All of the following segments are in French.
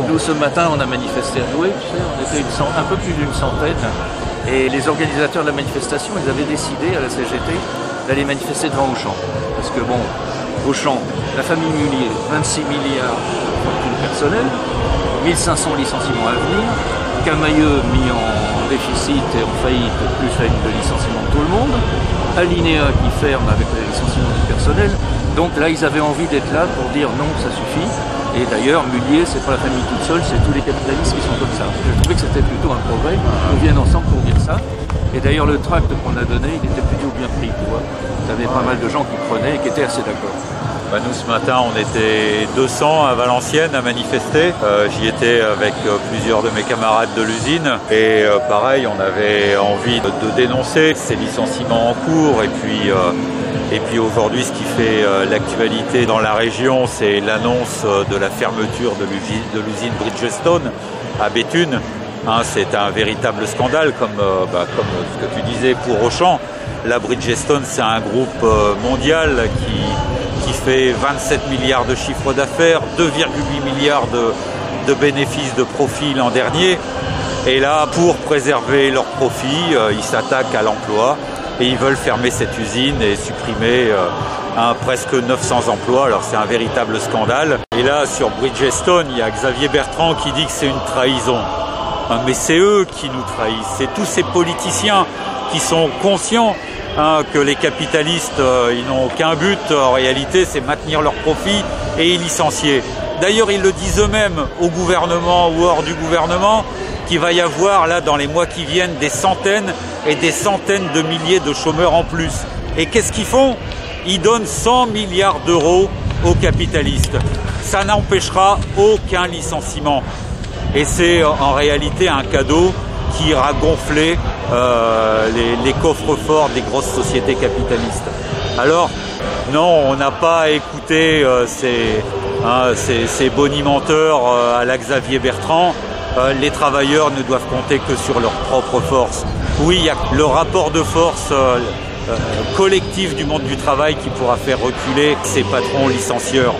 Nous, ce matin, on a manifesté à Douai, tu sais, on était un peu plus d'une centaine. Et les organisateurs de la manifestation, ils avaient décidé à la CGT d'aller manifester devant Auchan. Parce que bon, Auchan, la famille Mullier, 26 milliards de fortune personnelle, 1500 licenciements à venir, Camailleux mis en déficit et en faillite, plus le licenciement de tout le monde, Alinéa qui ferme avec les licenciements du personnel. Donc là, ils avaient envie d'être là pour dire non, ça suffit. Et d'ailleurs, Mullier, c'est pas la famille toute seule, c'est tous les capitalistes qui sont comme ça. Je trouvais que c'était plutôt un progrès qu'on vienne ensemble pour dire ça. Et d'ailleurs, le tract qu'on a donné, il était plutôt bien pris, tu vois. Il y avait pas mal de gens qui prenaient et qui étaient assez d'accord. Nous, ce matin, on était 200 à Valenciennes à manifester. J'y étais avec plusieurs de mes camarades de l'usine. Et pareil, on avait envie de dénoncer ces licenciements en cours. Et puis aujourd'hui, ce qui fait l'actualité dans la région, c'est l'annonce de la fermeture de l'usine Bridgestone à Béthune. C'est un véritable scandale, comme ce que tu disais pour Auchan. La Bridgestone, c'est un groupe mondial qui fait 27 milliards de chiffre d'affaires, 2,8 milliards de bénéfices de profit l'an dernier. Et là, pour préserver leurs profits, ils s'attaquent à l'emploi et ils veulent fermer cette usine et supprimer presque 900 emplois. Alors c'est un véritable scandale. Et là, sur Bridgestone, il y a Xavier Bertrand qui dit que c'est une trahison. Mais c'est eux qui nous trahissent. C'est tous ces politiciens qui sont conscients que les capitalistes, ils n'ont aucun but. En réalité, c'est maintenir leurs profits et licencier. D'ailleurs, ils le disent eux-mêmes au gouvernement ou hors du gouvernement, qu'il va y avoir là dans les mois qui viennent des centaines et des centaines de milliers de chômeurs en plus. Et qu'est-ce qu'ils font? Ils donnent 100 milliards d'euros aux capitalistes. Ça n'empêchera aucun licenciement. Et c'est en réalité un cadeau qui ira gonfler les coffres-forts des grosses sociétés capitalistes. Alors, non, on n'a pas écouté ces bonimenteurs à la Xavier Bertrand. Les travailleurs ne doivent compter que sur leur propre force. Oui, il y a le rapport de force collectif du monde du travail qui pourra faire reculer ces patrons licencieurs.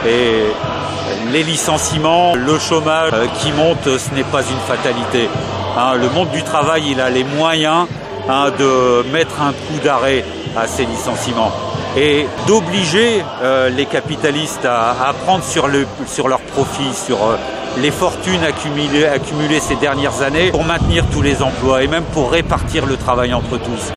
Et les licenciements, le chômage qui monte, ce n'est pas une fatalité. Le monde du travail, il a les moyens de mettre un coup d'arrêt à ces licenciements et d'obliger les capitalistes à prendre sur leurs profits, sur les fortunes accumulées ces dernières années pour maintenir tous les emplois et même pour répartir le travail entre tous.